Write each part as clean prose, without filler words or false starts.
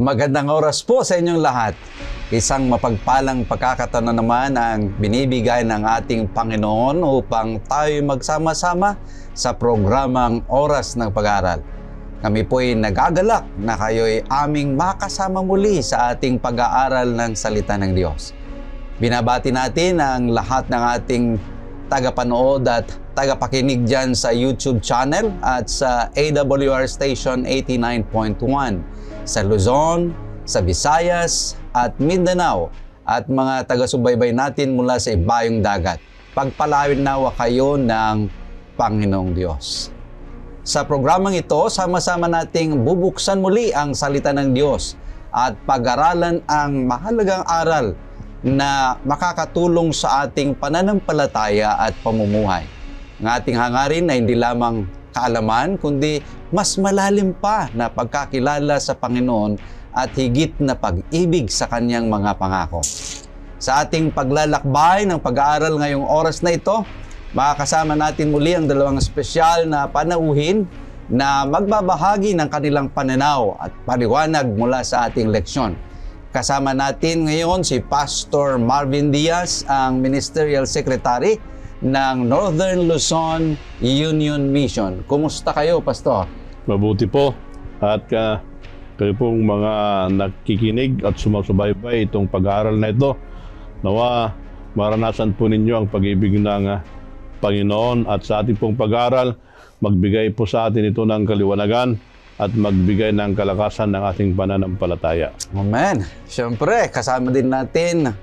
Magandang oras po sa inyong lahat. Isang mapagpalang pagkakataon na naman ang binibigay ng ating Panginoon upang tayo magsama-sama sa programang Oras ng Pag-aaral. Kami po'y nagagalak na kayo'y aming makasama muli sa ating pag-aaral ng Salita ng Diyos. Binabati natin ang lahat ng ating tagapanood at tagapakinig dyan sa YouTube channel at sa AWR Station 89.1 sa Luzon, sa Visayas at Mindanao at mga taga-subaybay natin mula sa ibayong dagat. Pagpalawin nawa kayo ng Panginoong Diyos. Sa programang ito, sama-sama nating bubuksan muli ang salita ng Diyos at pag-aralan ang mahalagang aral na makakatulong sa ating pananampalataya at pamumuhay. Ang ating hangarin na hindi lamang kaalaman, kundi mas malalim pa na pagkakilala sa Panginoon at higit na pag-ibig sa Kanyang mga pangako. Sa ating paglalakbay ng pag-aaral ngayong oras na ito, makakasama natin muli ang dalawang espesyal na panauhin na magbabahagi ng kanilang pananaw at paliwanag mula sa ating leksyon. Kasama natin ngayon si Pastor Marvin Diaz, ang Ministerial Secretary ng Northern Luzon Union Mission. Kumusta kayo, Pastor? Mabuti po. At kayo pong mga nakikinig at sumasubaybay itong pag-aaral na ito. Nawa, maranasan po ninyo ang pag-ibig ng Panginoon at sa ating pong pag-aaral, magbigay po sa atin ito ng kaliwanagan at magbigay ng kalakasan ng ating pananampalataya. Amen. Siyempre, kasama din natin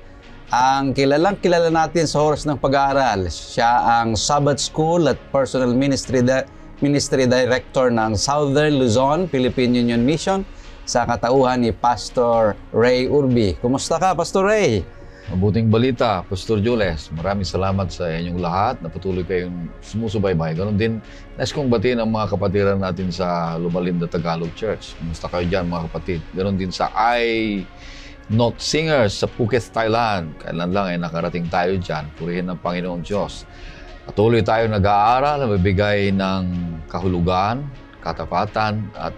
ang kilala natin sa oras ng pag-aaral. Siya ang Sabbath School at Personal Ministry Director ng Southern Luzon Philippine Union Mission sa katauhan ni Pastor Ray Urbi. Kumusta ka, Pastor Ray? Mabuting balita, Pastor Jules. Maraming salamat sa inyong lahat na patuloy kayong sumusubaybay. Ganon din, nais kong batiin ang mga kapatiran natin sa Lumalinda Tagalog Church. Kumusta kayo dyan, mga kapatid? Ganon din sa Note Singers sa Phuket, Thailand. Kailan lang ay nakarating tayo dyan. Purihin ng Panginoon Diyos. Patuloy tayo nag-aaral na mabibigay ng kahulugan, katapatan at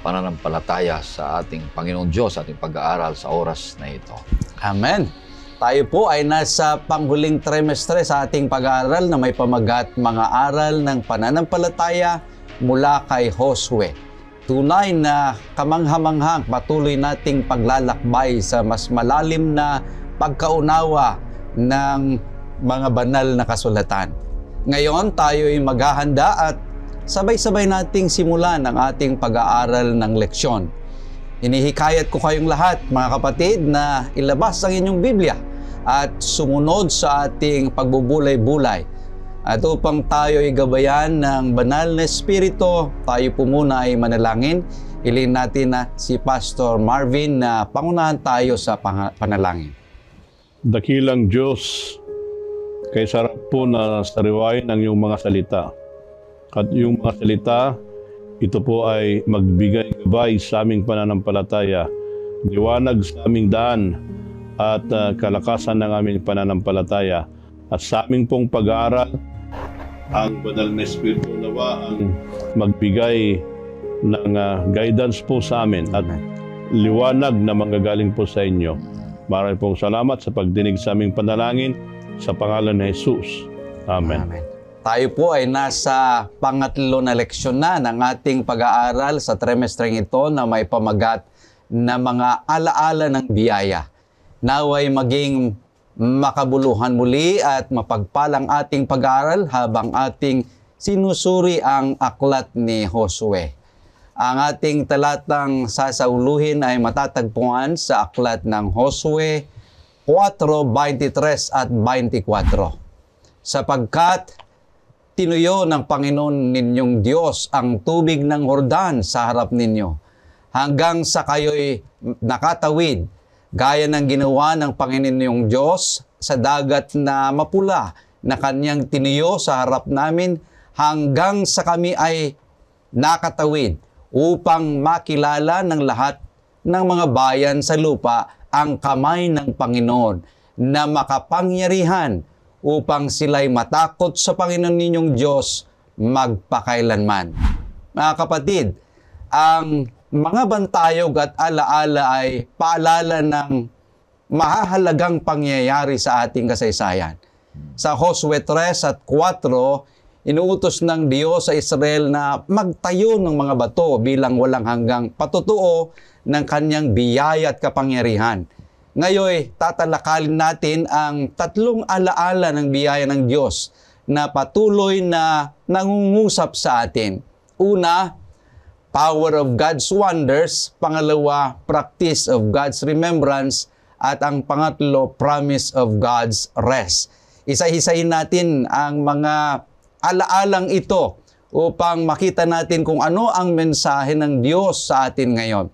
pananampalataya sa ating Panginoon Diyos, ating pag-aaral sa oras na ito. Amen. Tayo po ay nasa panghuling trimestre sa ating pag-aaral na may pamagat mga aral ng pananampalataya mula kay Josue. Tunay na kamangha-manghang patuloy nating paglalakbay sa mas malalim na pagkaunawa ng mga banal na kasulatan. Ngayon, tayo'y maghahanda at sabay-sabay nating simulan ang ating pag-aaral ng leksyon. Inihikayat ko kayong lahat, mga kapatid, na ilabas ang inyong Biblia at sumunod sa ating pagbubulay-bulay. At upang tayo ay gabayan ng banal na espiritu, tayo po muna ay manalangin. Hilingin natin na si Pastor Marvin na pangunahan tayo sa panalangin. Dakilang Diyos, kay sarap po na sariwain ang iyong mga salita. At yung mga salita, ito po ay magbigay gabay sa aming pananampalataya, liwanag sa aming daan at kalakasan ng aming pananampalataya. At sa aming pong pag-aaral, ang banal na Espiritu nawa ang magbigay ng guidance po sa amin at liwanag na manggagaling po sa inyo. Maraming pong salamat sa pagdinig sa aming panalangin sa pangalan ni Jesus. Amen. Amen. Tayo po ay nasa pangatlo na leksyon na ng ating pag-aaral sa trimestreng ito na may pamagat na mga alaala ng biyaya. Naway maging makabuluhan muli at mapagpalang ating pag-aaral habang ating sinusuri ang aklat ni Josue. Ang ating talatang sasauluhin ay matatagpuan sa aklat ng Josue 4:23 at 24. Sapagkat tinuyo ng Panginoon ninyong Diyos ang tubig ng Jordan sa harap ninyo, hanggang sa kayo'y nakatawid, gaya ng ginawa ng Panginoon ninyong Diyos sa dagat na mapula na Kanyang tiniyo sa harap namin, hanggang sa kami ay nakatawid, upang makilala ng lahat ng mga bayan sa lupa ang kamay ng Panginoon na makapangyarihan, upang sila'y matakot sa Panginoon ninyong Diyos magpakailanman. Mga kapatid, ang mga bantayog at alaala ay paalala ng mahahalagang pangyayari sa ating kasaysayan. Sa Josue 3 at 4, inuutos ng Diyos sa Israel na magtayo ng mga bato bilang walang hanggang patutuo ng kanyang biyaya at kapangyarihan. Ngayon, tatalakayin natin ang tatlong alaala ng biyaya ng Diyos na patuloy na nangungusap sa atin. Una, power of God's wonders. Pangalawa, practice of God's remembrance. At ang pangatlo, promise of God's rest. Isa-isahin natin ang mga alaalang ito upang makita natin kung ano ang mensahe ng Diyos sa atin ngayon.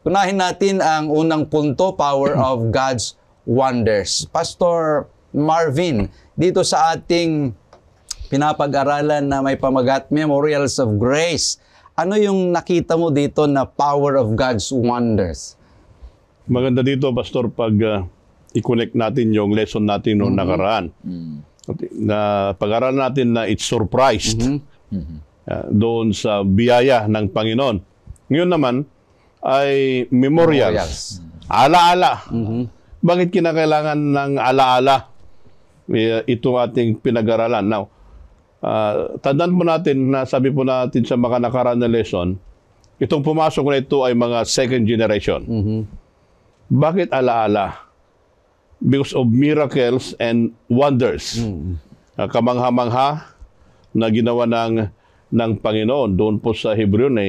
Unahin natin ang unang punto, power of God's wonders. Pastor Marvin, dito sa ating pinapag-aralan na may pamagat Memorials of Grace, ano yung nakita mo dito na power of God's wonders? Maganda dito, Pastor, pag i-connect natin yung lesson natin noong nakaraan. Na pag-aralan natin na it's surprised doon sa biyaya ng Panginoon. Ngayon naman ay memorials. Alaala. Bakit kinakailangan ng alaala itong ating pinag-aralan? Now, tandaan po natin na sabi po natin sa mga nakaraan na lesson, itong pumasok na ito ay mga second generation. Bakit alaala? Because of miracles and wonders. Kamangha-mangha na ginawa ng Panginoon. Doon po sa Hebreo na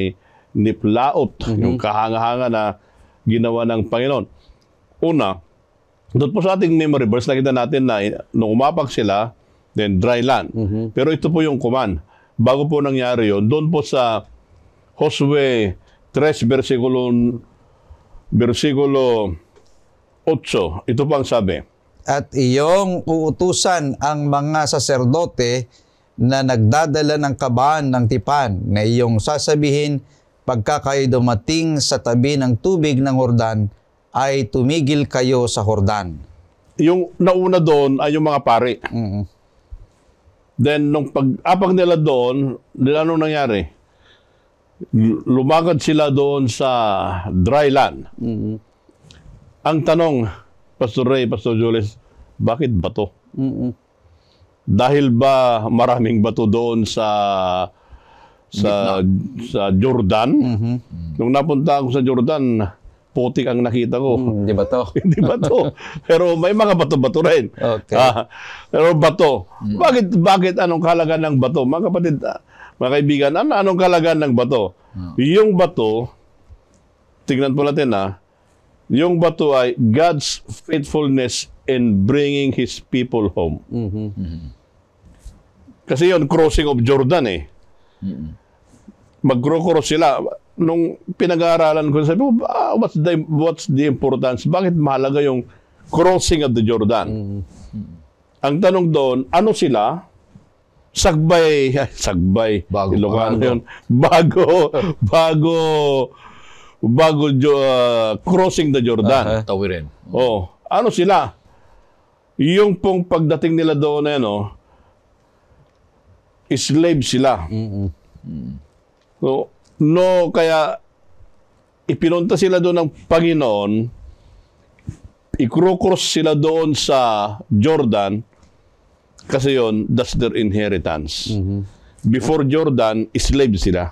niplaot, yung kahanga-hanga na ginawa ng Panginoon. Una, doon po sa ating memory verse, nakita natin na nung umapak sila, then dry land. Pero ito po yung command. Bago po nangyari yon, doon po sa Josue 3, versikulo 8, ito po ang sabi. At iyong uutusan ang mga saserdote na nagdadala ng kaban ng tipan na iyong sasabihin pagka kayo dumating sa tabi ng tubig ng Jordan ay tumigil kayo sa Jordan. Yung nauna doon ay yung mga pari. Then, nung pag-apak nila doon, anong nangyari? Lumakad sila doon sa dry land. Ang tanong, Pastor Ray, Pastor Jules, bakit bato? Dahil ba maraming bato doon sa Jordan? Nung napunta ako sa Jordan, putik ang nakita ko. Hindi ba to? Hindi bato. Pero may mga bato-bato rin. Okay. Pero bato. Bakit anong kahalagaan ng bato? Mga kapatid, mga kaibigan, anong kahalagaan ng bato? Yung bato, tingnan po natin yung bato ay God's faithfulness in bringing His people home. Kasi yun, crossing of Jordan Mag-cross sila. Nung pinag-aaralan ko, sabi ko, what's the importance? Bakit mahalaga yung crossing of the Jordan? Ang tanong doon, ano sila? Sagbay. Bago Ilocano yun. Bago crossing the Jordan. Tawirin. Ano sila? Yung pong pagdating nila doon slave sila. So, kaya ipinunta sila doon ng Panginoon, i-cross sila doon sa Jordan, kasi yon, that's their inheritance. Before Jordan, slave sila.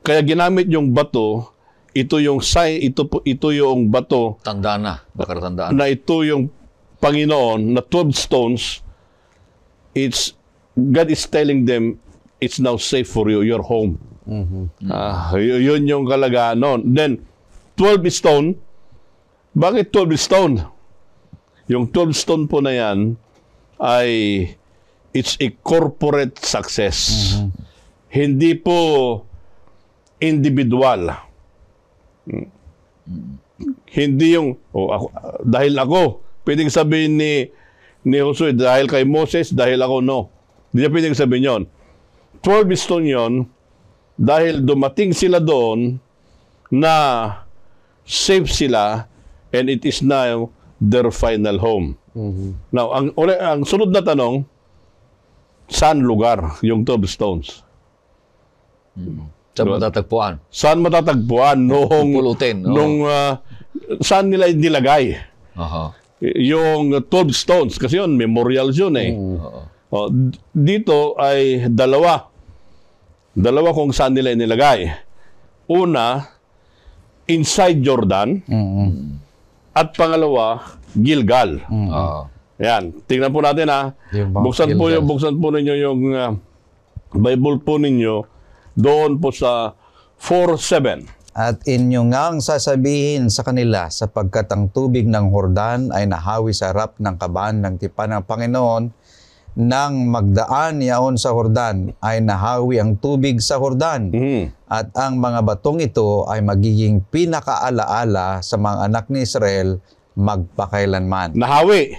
Kaya ginamit yung bato, ito yung yung bato. Tanda na, bakar tandaan. Na ito yung Panginoon, na 12 stones, God is telling them, it's now safe for you, you're home. Yun yung kalagaan nun. Then, 12 stone. Bakit 12 stone? Yung 12 stone po na yan ay it's a corporate success. Hindi po individual. Hindi yung dahil ako, pwedeng sabihin ni Josue, dahil kay Moses, dahil ako, no. Hindi niya pwedeng sabihin yun. 12 stone yun, dahil dumating sila doon na safe sila, and it is now their final home. Now, ang sunod na tanong, saan lugar yung 12 stones? Sa matatagpuan. Saan matatagpuan? Pulutin. Saan nila nilagay? Aha. Yung 12 stones. Kasi yun, memorials yun eh. Dito ay dalawa. Dalawa kung saan nila nilagay. Una, inside Jordan. At pangalawa, Gilgal. Yan. Tingnan po natin ha. Buksan po ninyo yung Bible po ninyo doon po sa 4:7. At inyo ngang sasabihin sa kanila, sapagkat ang tubig ng Jordan ay nahawi sa harap ng kaban ng tipan ng Panginoon, nang magdaan yaon sa Jordan ay nahawi ang tubig sa Jordan. At ang mga batong ito ay magiging pinakaalaala sa mga anak ni Israel magpakailanman. Nahawi.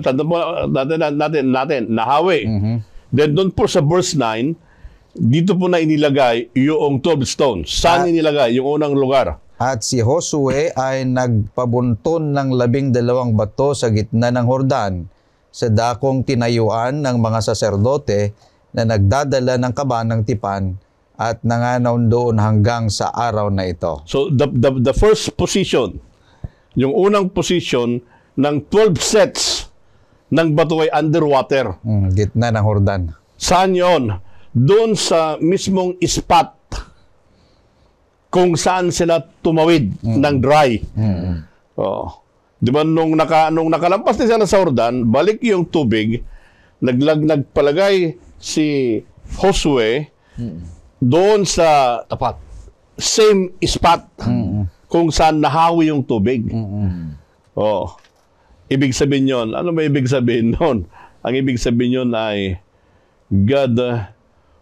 Tanda po natin, nahawi. Then doon po sa verse 9, dito po na inilagay yung 12 stones. Saan inilagay? Yung unang lugar. At si Josue ay nagpabunton ng 12 bato sa gitna ng Jordan, sa dakong tinayuan ng mga saserdote na nagdadala ng kaban ng tipan, at nanganaw doon hanggang sa araw na ito. So the first position, yung unang position ng 12 sets ng bato ay underwater. Gitna ng Jordan. Saan yun? Doon sa mismong spot kung saan sila tumawid ng dry. Di ba nung nakalampas na sila sa Jordan, balik yung tubig, nagpalagay si Josue doon sa Tapat. same spot kung saan nahawi yung tubig. Ibig sabihin yun, ano ba ibig sabihin nun? Ang ibig sabihin yun ay God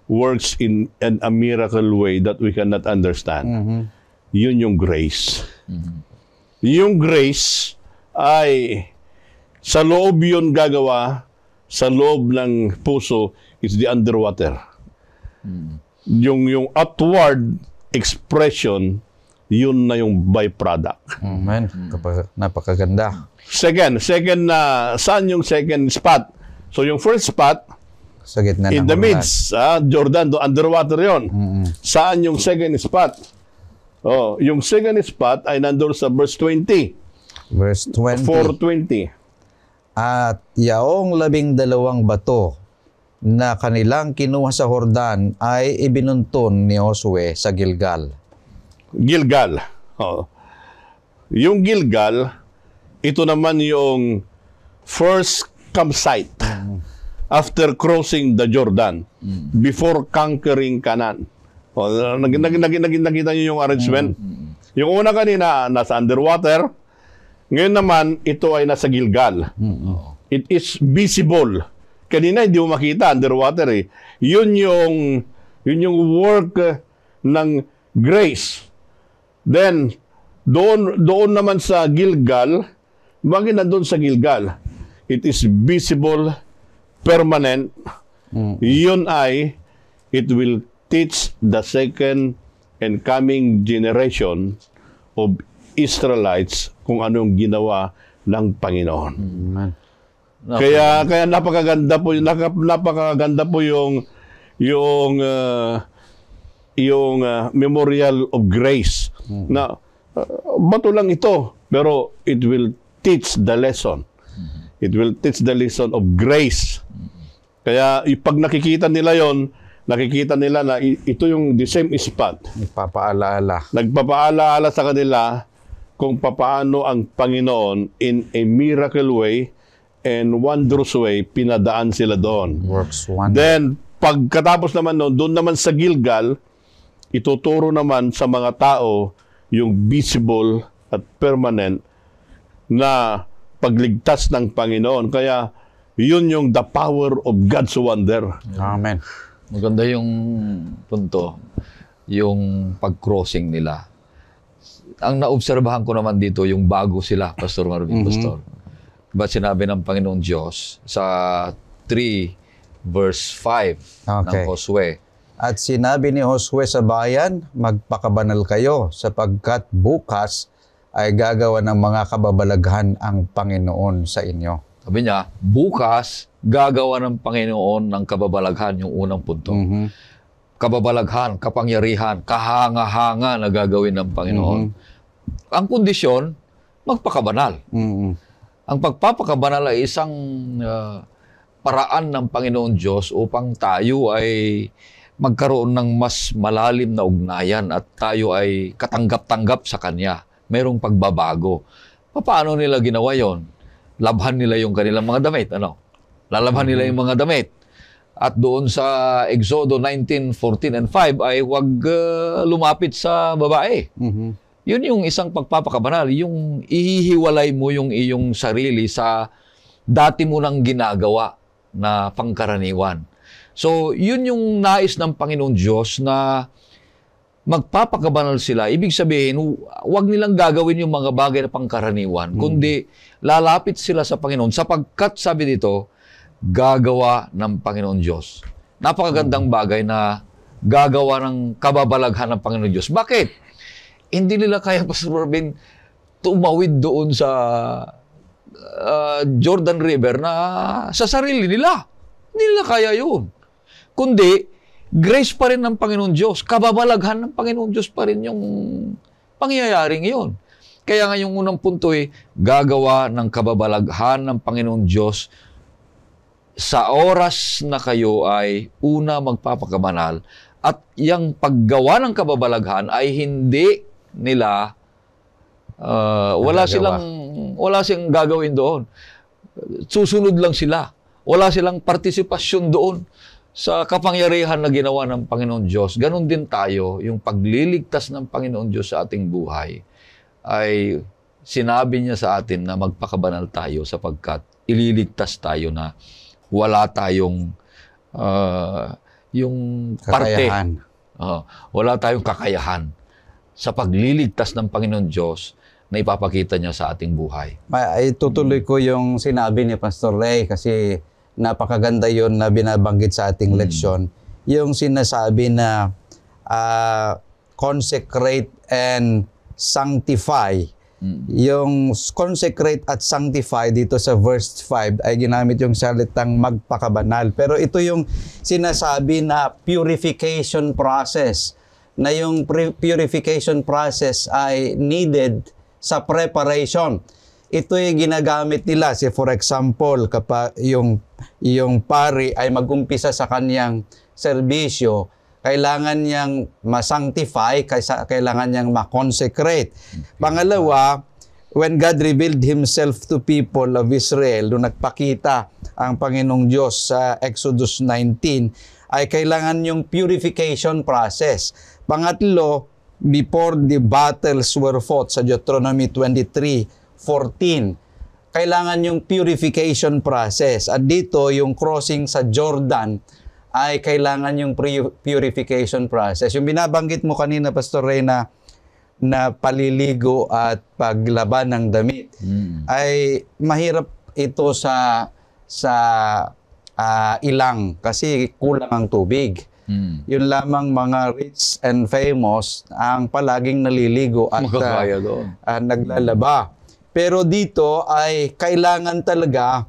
works in a miracle way that we cannot understand. Yun yung grace. Yung grace ay sa loob yun gagawa, sa loob ng puso is the underwater. Yung outward expression, yun na yung byproduct. Amen. Napakaganda. Second na, saan yung second spot? So yung first spot, Sa gitna in ng the Jordan. midst, Jordan, underwater yon. Saan yung second spot? Yung second spot ay nandun sa verse 20. Verse 20. 4:20. At yaong 12 bato na kanilang kinuha sa Jordan ay ibinuntun ni Josue sa Gilgal. Gilgal. Yung Gilgal, ito naman yung first campsite after crossing the Jordan, before conquering Canaan. Nakita niyo yung arrangement? Yung una kanina, nasa underwater. Ngayon naman, ito ay nasa Gilgal. It is visible. Kanina, hindi mo makita, underwater eh. Yun yung work ng grace. Then, doon naman sa Gilgal, bakit nandun sa Gilgal? It is visible, permanent. Yun ay, it will teach the second and coming generation of Israelites kung anong ginawa ng Panginoon. Kaya napakaganda po yung memorial of grace na bato lang ito, pero it will teach the lesson. It will teach the lesson of grace. Kaya pag nakikita nila yon, nakikita nila na ito yung the same spot. Nagpapaalaala sa kanila kung papaano ang Panginoon in a miracle way and wondrous way pinadaan sila doon. Works wonder. Then, pagkatapos naman doon naman sa Gilgal, ituturo naman sa mga tao yung visible at permanent na pagligtas ng Panginoon. Kaya, yun yung the power of God's wonder. Amen. Maganda yung punto, yung pag-crossing nila. Ang naobserbahan ko naman dito, yung bago sila, Pastor Marvin, Pastor. Ba't sinabi ng Panginoong Diyos sa 3 verse 5 ng Josue? At sinabi ni Josue sa bayan, magpakabanal kayo, sapagkat bukas ay gagawa ng mga kababalaghan ang Panginoon sa inyo. Sabi niya, bukas gagawa ng Panginoon ng kababalaghan, yung unang punto. kababalaghan, kapangyarihan, kahanga-hanga na gagawin ng Panginoon. Ang kondisyon, magpakabanal. Ang pagpapakabanal ay isang paraan ng Panginoon Diyos upang tayo ay magkaroon ng mas malalim na ugnayan at tayo ay katanggap-tanggap sa Kanya. Mayroong pagbabago. Paano nila ginawa yon? Labhan nila yung kanilang mga damit. Ano? Lalabhan nila yung mga damit. At doon sa Exodo 19:14 and 5 ay huwag lumapit sa babae. Yun yung isang pagpapakabanal. Yung ihihiwalay mo yung iyong sarili sa dati mo nang ginagawa na pangkaraniwan. So, yun yung nais ng Panginoon Diyos na magpapakabanal sila. Ibig sabihin, huwag nilang gagawin yung mga bagay na pangkaraniwan, kundi lalapit sila sa Panginoon sapagkat, sabi dito, gagawa ng Panginoon Diyos. Napakagandang bagay na gagawa ng kababalaghan ng Panginoon Diyos. Bakit? Hindi nila kaya, Pastor Marvin, tumawid doon sa Jordan River na sa sarili nila. Hindi nila kaya yun. Kundi, grace pa rin ng Panginoon Diyos. Kababalaghan ng Panginoon Diyos pa rin yung pangyayaring yun. Kaya nga yung unang punto gagawa ng kababalaghan ng Panginoon Diyos sa oras na kayo ay una magpapakabanal at yung paggawa ng kababalaghan ay hindi nila wala silang gagawin doon. Susunod lang sila. Wala silang partisipasyon doon sa kapangyarihan na ginawa ng Panginoon Diyos. Ganon din tayo, yung pagliligtas ng Panginoon Diyos sa ating buhay ay sinabi niya sa atin na magpakabanal tayo sapagkat ililigtas tayo na wala tayong yung parte. Wala tayong kakayahan sa pagliligtas ng Panginoon Diyos na ipapakita niya sa ating buhay. Itutuloy ko yung sinabi ni Pastor Ray kasi napakaganda yon na binabanggit sa ating leksyon. Yung sinasabi na consecrate and sanctify. Yung consecrate at sanctify dito sa verse 5 ay ginamit yung salitang magpakabanal. Pero ito yung sinasabi na purification process. Na yung purification process ay needed sa preparation. Ito yung ginagamit nila. For example, kapag yung pari ay mag-umpisa sa kanyang serbisyo, kailangan niyang ma-sanctify, kailangan niyang ma-consecrate. Pangalawa, when God revealed Himself to people of Israel, nung nagpakita ang Panginoong Diyos sa Exodus 19, ay kailangan yung purification process. Pangatlo, before the battles were fought sa Deuteronomy 23:14, kailangan yung purification process. At dito, yung crossing sa Jordan ay kailangan yung purification process. Yung binabanggit mo kanina, Pastor Ray, na paliligo at paglaban ng damit, ay mahirap ito sa ilang kasi kulang ang tubig. Yun lamang mga rich and famous ang palaging naliligo at naglalaba. Pero dito ay kailangan talaga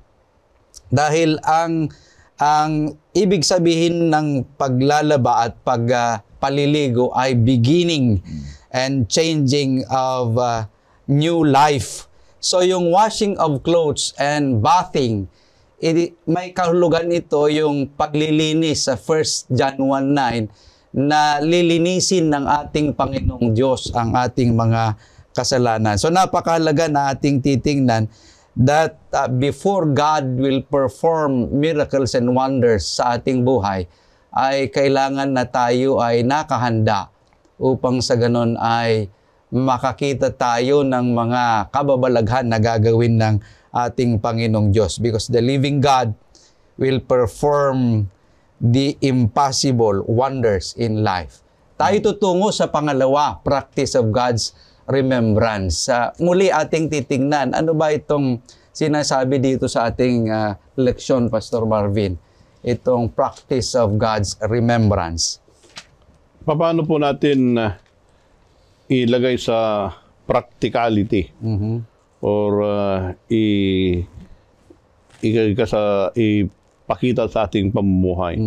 dahil ang ibig sabihin ng paglalaba at paliligo ay beginning and changing of new life. So yung washing of clothes and bathing, may kahulugan ito yung paglilinis sa 1 John 1:9 na lilinisin ng ating Panginoong Diyos ang ating mga kasalanan. So napakahalaga na ating titingnan that before God will perform miracles and wonders sa ating buhay, ay kailangan na tayo ay nakahanda upang sa ganon ay makakita tayo ng mga kababalaghan na gagawin ng ating Panginoong Diyos. Because the living God will perform the impossible wonders in life. Tayo tutungo sa pangalawa, practice of God's remembrance. Muli ating titingnan, ano ba itong sinasabi dito sa ating leksyon, Pastor Marvin? Itong practice of God's remembrance. Paano po natin ilagay sa practicality? Or pakita sa ating pamumuhay.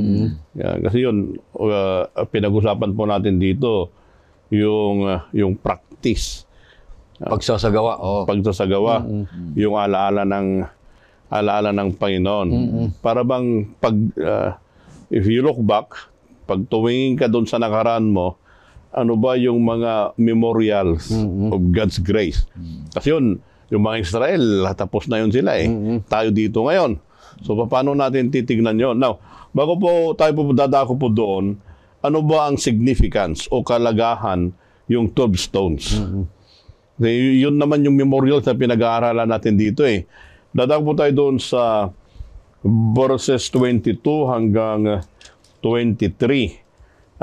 Yan, kasi yun, pinag-usapan po natin dito, yung practice. Pagsasagawa. Pagsasagawa, yung alaala ng Panginoon. Para bang if you look back, pag tuwingin ka doon sa nakaraan mo, ano ba yung mga memorials of God's grace? Kasi yun, yung mga Israel, tapos na yun sila eh. Tayo dito ngayon. So, paano natin titignan yun? Now, bago po tayo dadako po doon, ano ba ang significance o kalagahan yung 12 stones? Yun naman yung memorials na pinag-aaralan natin dito eh. Dadako po tayo doon sa verses 22 hanggang 23.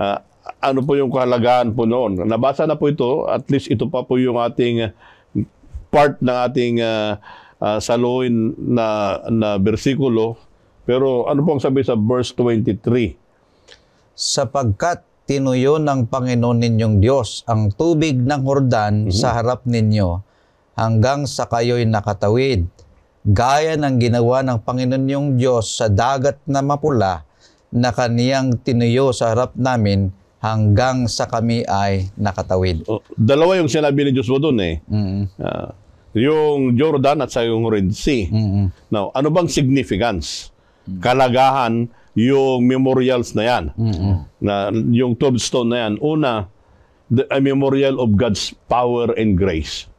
Ano po yung kalagahan po noon? Nabasa na po ito, at least ito pa po yung ating part ng ating saluhin na bersikulo. Pero ano pong sabi sa verse 23? Sapagkat tinuyo ng Panginoon ninyong Diyos ang tubig ng Jordan sa harap ninyo hanggang sa kayo'y nakatawid, gaya ng ginawa ng Panginoon ninyong Diyos sa dagat na mapula na kaniyang tinuyo sa harap namin hanggang sa kami ay nakatawid. Dalawa yung sinabi ni Diyos mo doon eh. Yung Jordan at sa yung Red Sea. Now, ano bang significance? Kalagahan yung memorials na yan. Na, yung 12 stone na yan. Una, a memorial of God's power and grace.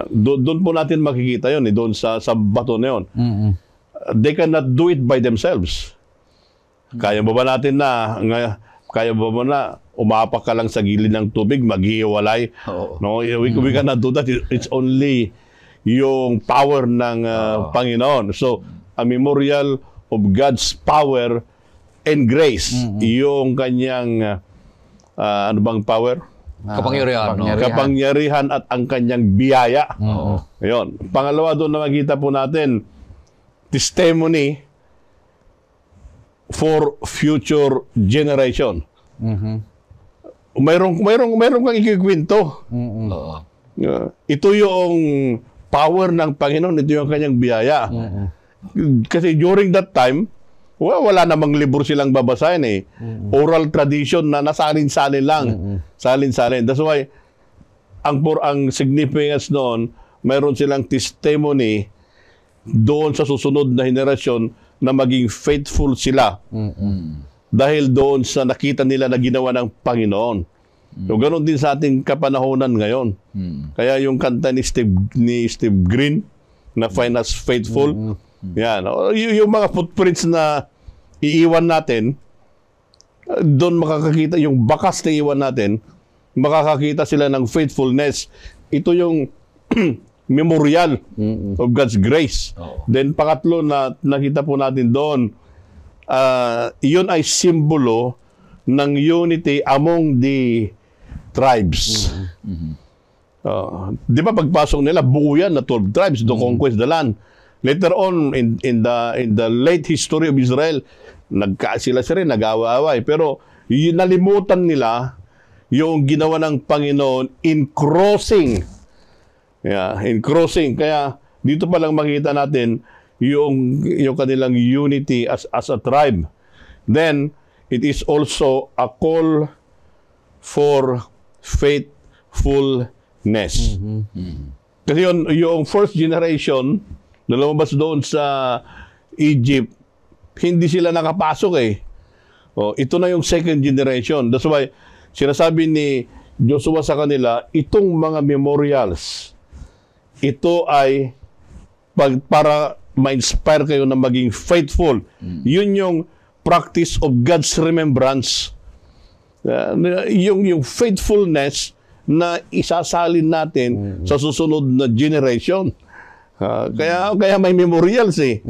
Doon po natin makikita yun, doon sa bato na yun. They cannot do it by themselves. Kaya ba natin umapak ka lang sa gilid ng tubig, maghihiwalay? No, we cannot do that. It's only yung power ng Panginoon. So, a memorial of God's power and grace. Yung kanyang, ano bang power? Kapangyarihan at ang kanyang biyaya. Ayun. Pangalawa doon na makita po natin, testimony for future generation. Mayroong kang ikikwento. Ito yung power ng Panginoon, ito yung kanyang biyaya. Kasi during that time, wala namang libro silang babasahin eh. Oral tradition na nasalin-salin lang. Salin-salin. That's why, ang significance noon, mayroon silang testimony doon sa susunod na henerasyon na maging faithful sila. Dahil doon sa nakita nila na ginawa ng Panginoon. So, ganoon din sa ating kapanahonan ngayon. Kaya yung kanta ni Steve Green, na Find Us Faithful, yan. Yung mga footprints na iiwan natin, doon makakakita, yung bakas na iiwan natin, makakakita sila ng faithfulness. Ito yung memorial of God's grace. Then pangatlo na nakita po natin doon, yun ay simbolo ng unity among the tribes. Di ba pagpasok nila, buo yan na 12 tribes to conquest the land. Later on, in the late history of Israel, sila rin, nag-awa-away. Pero nalimutan nila yung ginawa ng Panginoon in crossing. In crossing. Kaya dito pa lang makita natin yung kanilang unity as a tribe. Then, it is also a call for faithfulness. Kasi yung first generation na lumabas doon sa Egypt, hindi sila nakapasok eh. Ito na yung second generation. That's why, sinasabi ni Joshua sa kanila, itong mga memorials, ito ay para ma-inspire kayo na maging faithful. Yun yung practice of God's remembrance. Yung faithfulness na isasalin natin sa susunod na generation. Kaya may memorials eh.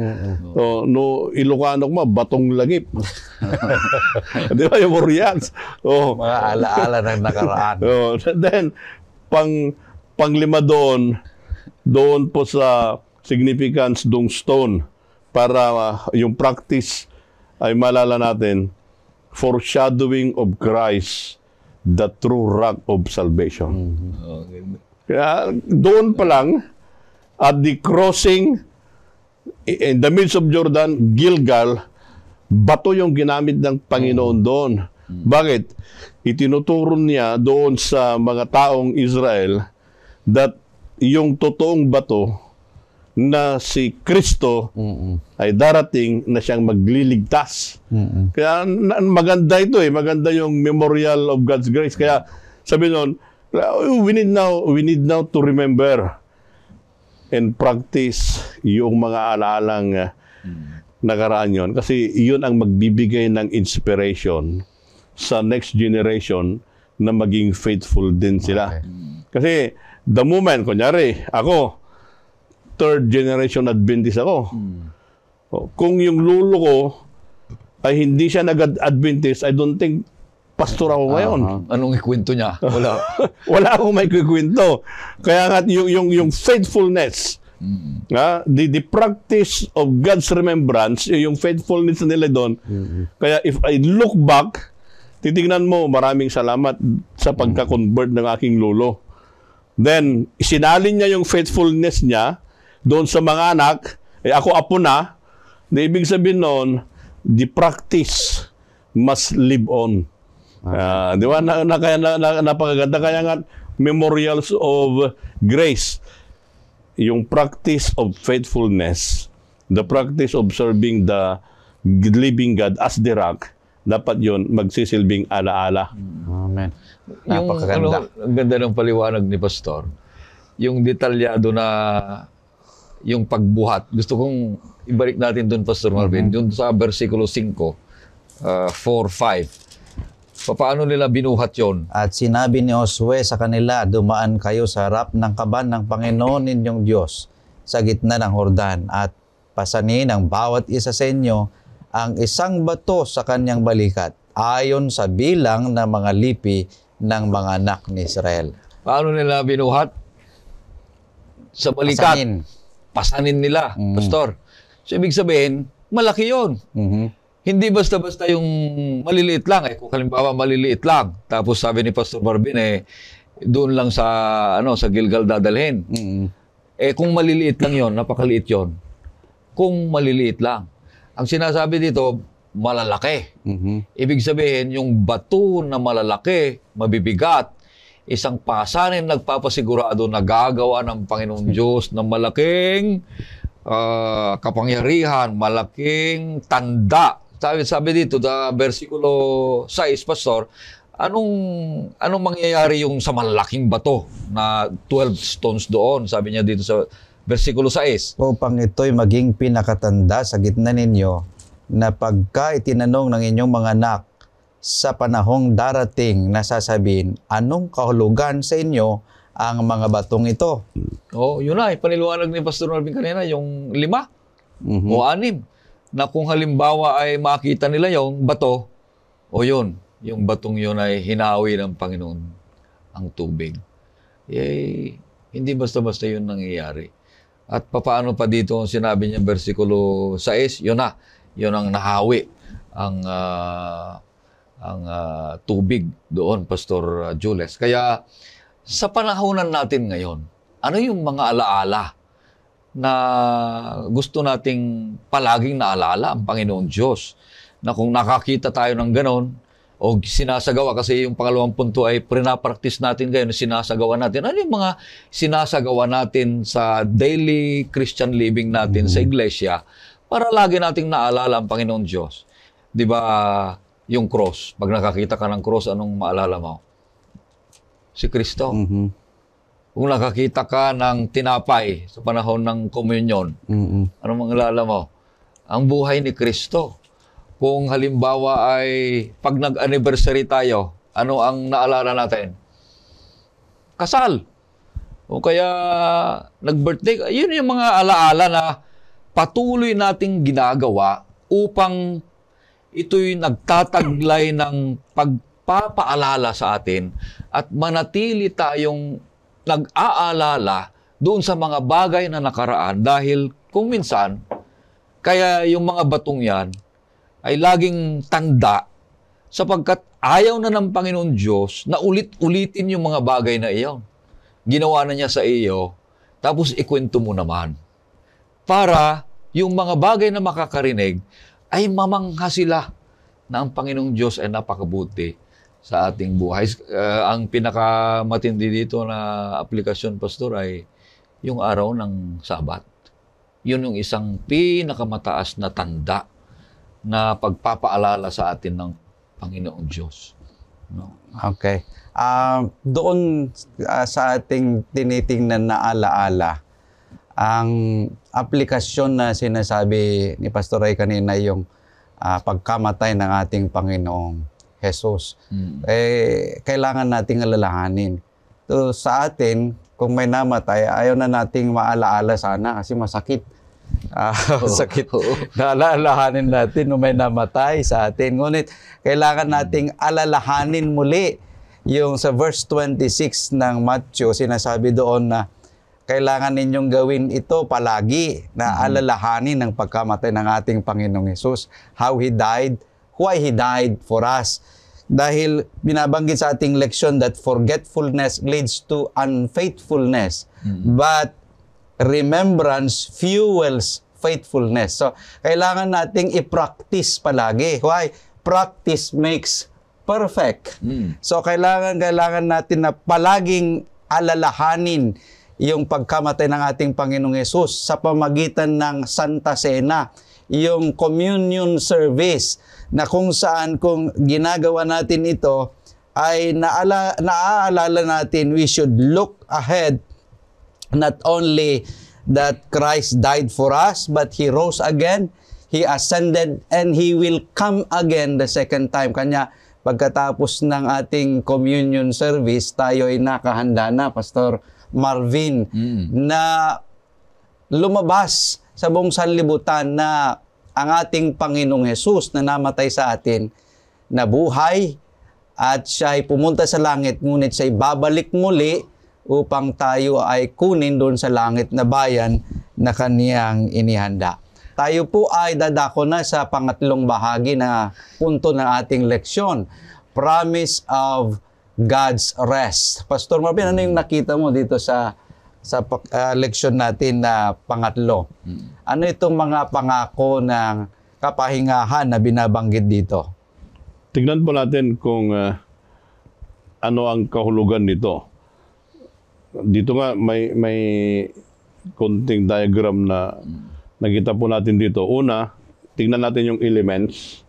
Ilocano mo, batong lagip. Di ba, memorials? Mga alaala ng nakaraan. Then, panglima doon po sa significance dong stone para yung practice ay malala natin, foreshadowing of Christ, the true rock of salvation. Kaya doon pa lang, at the crossing In the midst of Jordan, Gilgal, bato yung ginamit ng Panginoon doon. Bakit? Itinuturo niya doon sa mga taong Israel that yung totoong bato na si Kristo ay darating na siyang magliligtas. Kaya maganda ito maganda yung memorial of God's grace. Kaya sabi noon, we need now to remember and practice yung mga alaalang nakaraan yun. Kasi yun ang magbibigay ng inspiration sa next generation na maging faithful din sila. Okay. Kasi the moment, kunyari, ako, third generation Adventist ako. Kung yung lulo ko ay hindi siya nag-Adventist, I don't think pastor ako ngayon. Anong ikwento niya? Wala. Wala akong may kikwento. Kaya nga yung faithfulness, the practice of God's remembrance, yung faithfulness nila doon. Kaya if I look back, titignan mo, maraming salamat sa pagka-convert ng aking lolo. Then, isinalin niya yung faithfulness niya doon sa mga anak, ako apo na, ibig sabihin noon, the practice must live on. Di ba? Napakaganda. Kaya nga, memorials of grace. Yung practice of faithfulness, the practice of serving the living God as the rock, dapat yon magsisilbing alaala. Amen. Yung Napakaganda. ang ganda ng paliwanag ni Pastor, yung detalyado na yung pagbuhat. Gusto kong ibalik natin doon, Pastor Marvin, doon sa versikulo 5, 4-5. Paano nila binuhat yon? At sinabi ni Josue sa kanila, dumaan kayo sa harap ng kaban ng Panginoon ninyong Diyos sa gitna ng Hordan at pasanin ang bawat isa sa inyo ang isang bato sa kanyang balikat ayon sa bilang ng mga lipi ng mga anak ni Israel. Paano nila binuhat? Sa balikat. Pasanin nila, Pastor. So, ibig sabihin, malaki yon. Hindi basta-basta yung maliliit lang. Kung halimbawa maliliit lang, tapos sabi ni Pastor Marvin, doon lang sa Gilgal dadalhin. Kung maliliit lang yon, napakaliit yon. Kung maliliit lang. Ang sinasabi dito, malalaki. Ibig sabihin, yung bato na malalaki, mabibigat, isang pasanin nagpapasigurado na gagawa ng Panginoong Diyos ng malaking kapangyarihan, malaking tanda. Sabi dito, versikulo 6, Pastor, anong mangyayari yung sa malaking bato na 12 stones doon? Sabi niya dito sa versikulo 6. Upang ito'y maging pinakatanda sa gitna ninyo na pagka itinanong ng inyong mga anak sa panahong darating na sasabihin, anong kahulugan sa inyo ang mga batong ito? Yun na, paniliwanag ni Pastor Marvin kanina, yung 5 o 6. Na kung halimbawa ay makita nila yung bato, yun, yung batong yun ay hinawi ng Panginoon ang tubig. Hindi basta-basta yun nangyayari. At papaano pa dito sinabi niya versikulo 6, yun ang nahawi ang tubig doon, Pastor Jules. Kaya sa panahonan natin ngayon, ano yung mga alaala na gusto nating palaging naalala ang Panginoong Diyos? Na kung nakakita tayo ng ganon, o sinasagawa, kasi yung pangalawang punto ay practice natin ngayon, sinasagawa natin. Ano yung mga sinasagawa natin sa daily Christian living natin sa iglesia para lagi nating naalala ang Panginoong Diyos? Di ba yung cross? Pag nakakita ka ng cross, anong maalala mo? Si Kristo. Kung nakakita ka ng tinapay sa panahon ng komunyon, anong maalala mo? Ang buhay ni Kristo. Kung halimbawa ay pag nag-anniversary tayo, ano ang naalala natin? Kasal. O kaya nag-birthday. Yun yung mga alaala na patuloy nating ginagawa upang ito'y nagtataglay ng pagpapaalala sa atin at manatili tayong nag-aalala doon sa mga bagay na nakaraan dahil kung minsan, kaya yung mga batong yan ay laging tanda sapagkat ayaw na ng Panginoon Diyos na ulit-ulitin yung mga bagay na iyon. Ginawa na niya sa iyo, tapos ikwento mo naman para yung mga bagay na makakarinig ay mamangha sila na ang Panginoong Diyos ay napakabuti sa ating buhay. Ang pinakamatindi dito na aplikasyon, Pastor, ay yung araw ng Sabat. Yun yung isang pinakamataas na tanda na pagpapaalala sa atin ng Panginoong Diyos. No? Okay. Doon sa ating tinitingnan na alaala, ang aplikasyon na sinasabi ni Pastor Ray kanina, yung pagkamatay ng ating Panginoong Jesus, kailangan nating alalahanin. So, sa atin, kung may namatay, ayaw na nating maalaala sana kasi masakit. Sakit. Naalalahanin natin nung may namatay sa atin. Ngunit, kailangan nating alalahanin muli yung sa verse 26 ng Matthew, sinasabi doon na kailangan ninyong gawin ito palagi, na alalahanin ng pagkamatay ng ating Panginoong Hesus. How He died, why He died for us. Dahil binabanggit sa ating leksyon that forgetfulness leads to unfaithfulness. But remembrance fuels faithfulness. So, kailangan nating i-practice palagi. Why? Practice makes perfect. So, kailangan natin na palaging alalahanin yung pagkamatay ng ating Panginoong Hesus sa pamagitan ng Santa Cena, yung communion service, na kung saan kung ginagawa natin ito, ay naaalala natin we should look ahead, not only that Christ died for us, but He rose again, He ascended, and He will come again the second time. Kanya, pagkatapos ng ating communion service, tayo ay nakahanda na, Pastor Marvin, na lumabas sa buong sanlibutan na ang ating Panginoong Hesus na namatay sa atin, nabuhay, at siya ay pumunta sa langit, ngunit siya ay babalik muli upang tayo ay kunin doon sa langit na bayan na kaniyang inihanda. Tayo po ay dadako na sa pangatlong bahagi na punto ng ating leksyon, Promise of God's Rest. Pastor Marvin, ano yung nakita mo dito sa leksyon natin na pangatlo? Ano itong mga pangako ng kapahingahan na binabanggit dito? Tignan po natin kung ano ang kahulugan nito. Dito nga may konting diagram na nakita po natin dito. Una, tignan natin yung elements.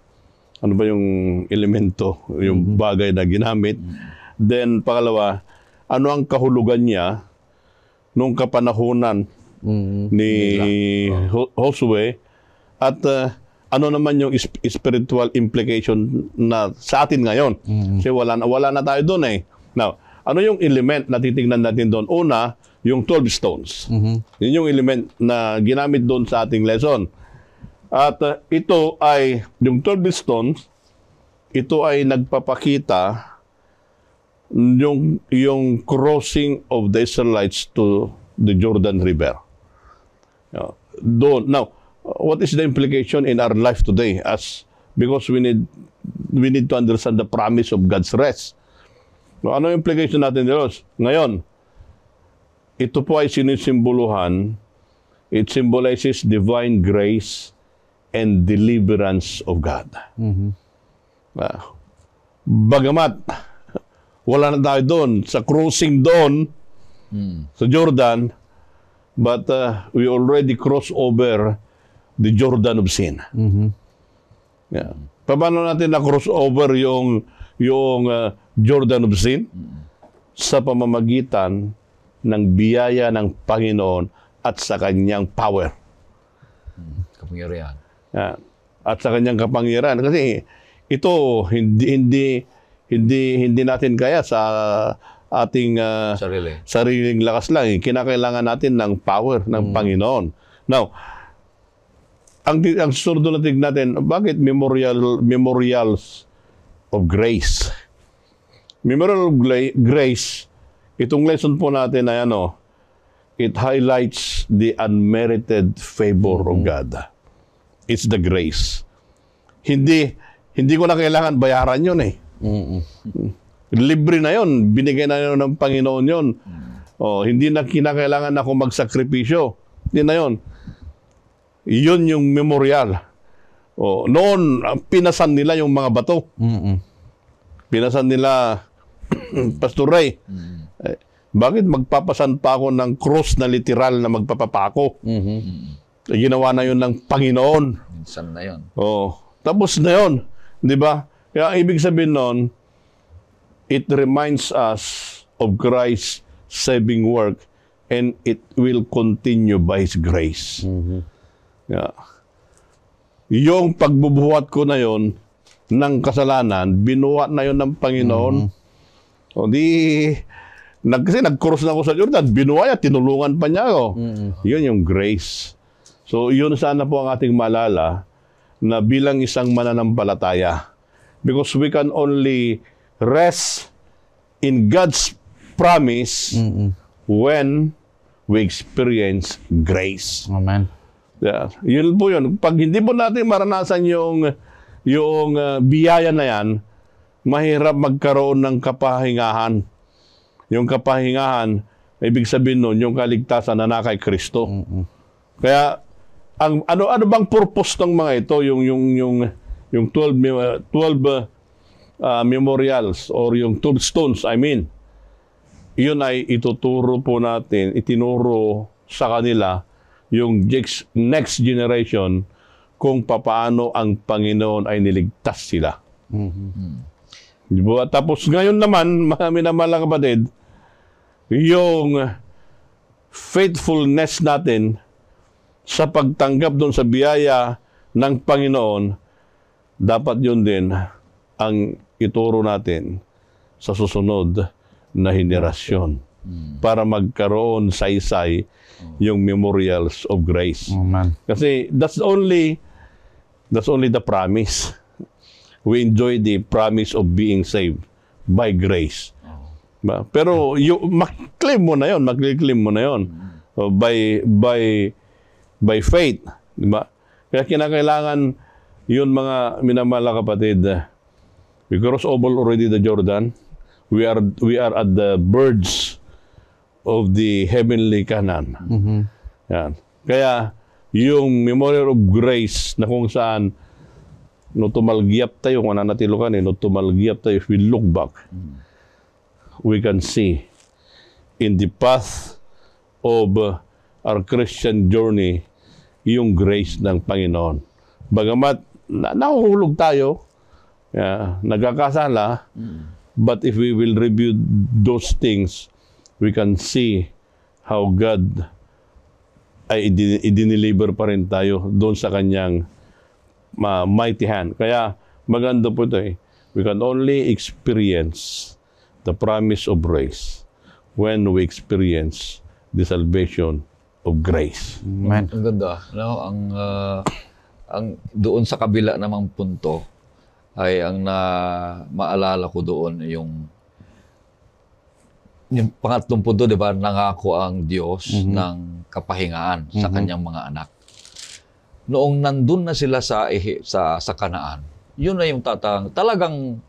Ano ba yung elemento, yung bagay na ginamit. Then, pangalawa, ano ang kahulugan niya nung kapanahunan ni Josue, at ano naman yung spiritual implication na sa atin ngayon. Kasi wala na tayo doon eh. Now, ano yung element na titignan natin doon? Una, yung 12 stones. Yun yung element na ginamit doon sa ating lesson. At ito ay, yung 12 stones, ito ay nagpapakita yung crossing of the Israelites to the Jordan River. Now, what is the implication in our life today? Because we need to understand the promise of God's rest. Now, ano yung implication natin dito? Ngayon, ito po ay sinisimboluhan. It symbolizes divine grace and deliverance of God. Bagamat wala na tayo doon sa crossing doon sa Jordan, but we already crossed over the Jordan of sin. Paano natin na-cross over yung Jordan of sin? Sa pamamagitan ng biyaya ng Panginoon at sa kanyang power. Kapangyarihan. At sa kanyang kapangyarihan. Kasi ito hindi natin kaya sa ating sariling lakas lang. Kinakailangan natin ng power ng Panginoon. Now, ang susunod na tignan natin, bakit memorials of grace? Memorial of grace, itong lesson po natin ay it highlights the unmerited favor of God. It's the grace. Hindi ko na kailangan bayaran yun eh. Libre na yun. Binigay na yun ng Panginoon yun. Hindi na kinakailangan ako magsakripisyo. Hindi na yun. Iyon yung memorial. Noon, pinasan nila yung mga bato. Pinasan nila, Pastor Ray, bakit magpapasan pa ako ng cross na literal na magpapapako? Ginawa na yun ng Panginoon. Minsan na yun. Tapos na yun. Di ba? Kaya ibig sabihin nun, it reminds us of Christ's saving work and it will continue by His grace. Yeah. Yung pagbubuhat ko na yon ng kasalanan, binuhat na yon ng Panginoon. Kasi nag-cross na ako sa Jordan, binuhat niya, tinulungan pa niya ako. Yun yung grace. So, yun sana po ang ating maalala na bilang isang mananampalataya. Because we can only rest in God's promise when we experience grace. Amen. Yeah. Yun po yun. Pag hindi po natin maranasan yung biyaya na yan, mahirap magkaroon ng kapahingahan. Yung kapahingahan, ibig sabihin nun, yung kaligtasan na nasa kay Kristo. Kaya, ano bang purpose ng mga ito? Yung 12 memorials or yung 12 stones, I mean, yun ay ituturo po natin, itinuro sa kanila yung next generation kung papaano ang Panginoon ay niligtas sila. Diba? Tapos ngayon naman, mga kapatid, yung faithfulness natin sa pagtanggap doon sa biyaya ng Panginoon, dapat yun din ang ituro natin sa susunod na henerasyon para magkaroon saysay yung memorials of grace. Amen. Kasi that's only the promise. We enjoy the promise of being saved by grace. Pero mag-claim mo na yun. By faith. Diba? Kaya kinakailangan yun mga minamahal na kapatid. We cross over already the Jordan. We are at the verge of the heavenly Canaan. Yan. Kaya yung memorial of grace na kung saan no tumalgiyap tayo, kung nanatilo ka no tumalgiyap tayo, if we look back, we can see in the path of our Christian journey yung grace ng Panginoon. Bagamat nahuhulog tayo, nagkakasala, but if we will review those things, we can see how God ay idiniliver pa rin tayo doon sa kanyang mighty hand. Kaya maganda po ito We can only experience the promise of grace when we experience the salvation of grace. Amen. Ang ganda. No? Ang doon sa kabila namang punto ay ang maalala ko doon yung pangatlong punto, di ba, nangako ang Diyos ng kapahingaan sa kanyang mga anak. Noong nandun na sila sa Kanaan, yun na yung talagang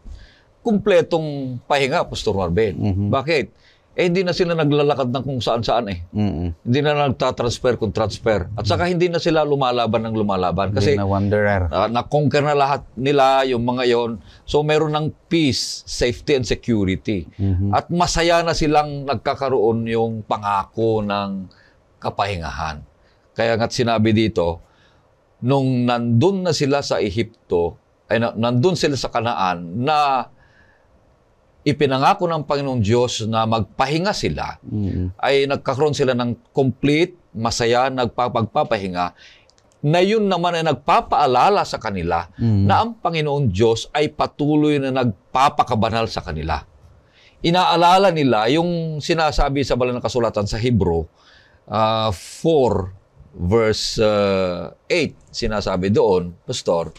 kumpletong pahinga, Pastor Marben. Bakit? Hindi na sila naglalakad ng kung saan-saan Hindi na nagtatransfer kung transfer. At saka hindi na sila lumalaban ng lumalaban. Kasi na wanderer. na-conquer na lahat nila, yung mga yon. So meron ng peace, safety, and security. At masaya na silang nagkakaroon yung pangako ng kapahingahan. Kaya nga't sinabi dito, nung nandun na sila sa Ehipto, nandun sila sa Kanaan, na ipinangako ng Panginoong Diyos na magpahinga sila, ay nagkakaroon sila ng complete, masaya, nagpapagpapahinga, na yun naman ay nagpapaalala sa kanila na ang Panginoong Diyos ay patuloy na nagpapakabanal sa kanila. Inaalala nila yung sinasabi sa Banal na Kasulatan sa Hebrew 4 verse 8, sinasabi doon, Pastor,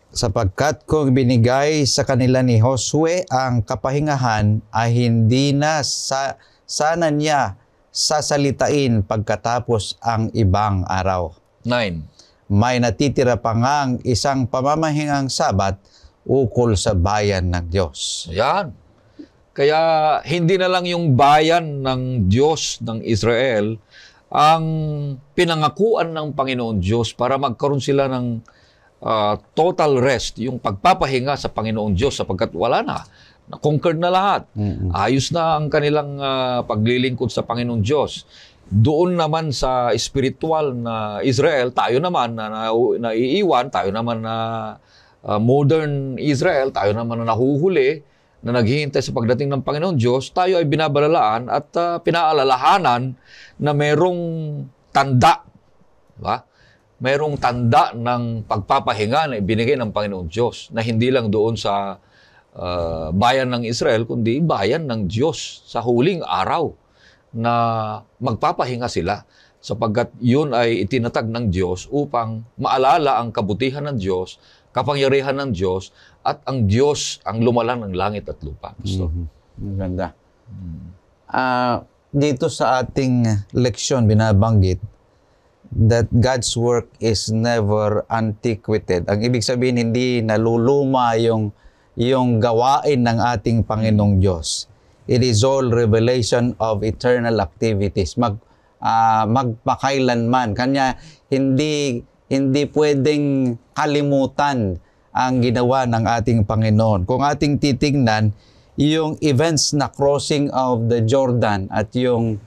sapagkat kung binigay sa kanila ni Josue ang kapahingahan ay hindi na sana niya sasalitain pagkatapos ang ibang araw. 9. May natitira pa ngang isang pamamahingang Sabat ukol sa bayan ng Diyos. Ayan. Kaya hindi na lang yung bayan ng Diyos ng Israel ang pinangakuan ng Panginoon Diyos para magkaroon sila ng total rest, yung pagpapahinga sa Panginoon Diyos sapagkat wala na. Na-conquered na lahat. Ayos na ang kanilang paglilingkod sa Panginoon Diyos. Doon naman sa spiritual na Israel, tayo naman na naiiwan, tayo naman na modern Israel, tayo naman na nahuhuli, na naghihintay sa pagdating ng Panginoon Diyos, tayo ay binabalalaan at pinaalalahanan na merong tanda. Diba? Merong tanda ng pagpapahinga na ibinigay ng Panginoon Diyos na hindi lang doon sa bayan ng Israel, kundi bayan ng Diyos sa huling araw na magpapahinga sila sapagkat yun ay itinatag ng Diyos upang maalala ang kabutihan ng Diyos, kapangyarihan ng Diyos, at ang Diyos ang lumalang ng langit at lupa. Maganda. Dito sa ating leksyon, binabanggit that God's work is never antiquated. Ang ibig sabihin, hindi naluluma yung gawain ng ating Panginoong Diyos. It is all revelation of eternal activities. Magpakailanman. Kanya hindi pwedeng kalimutan ang ginawa ng ating Panginoon. Kung ating titingnan, yung events na crossing of the Jordan at yung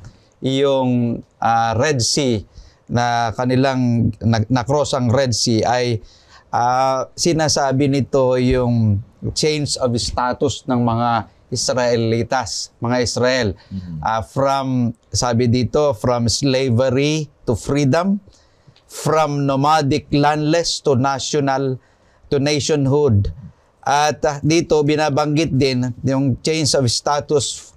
Red Sea na kanilang na-cross ang Red Sea ay sinasabi nito yung change of status ng mga Israelitas, mga Israel. From, sabi dito, from slavery to freedom, from nomadic landless to nationhood. At dito binabanggit din yung change of status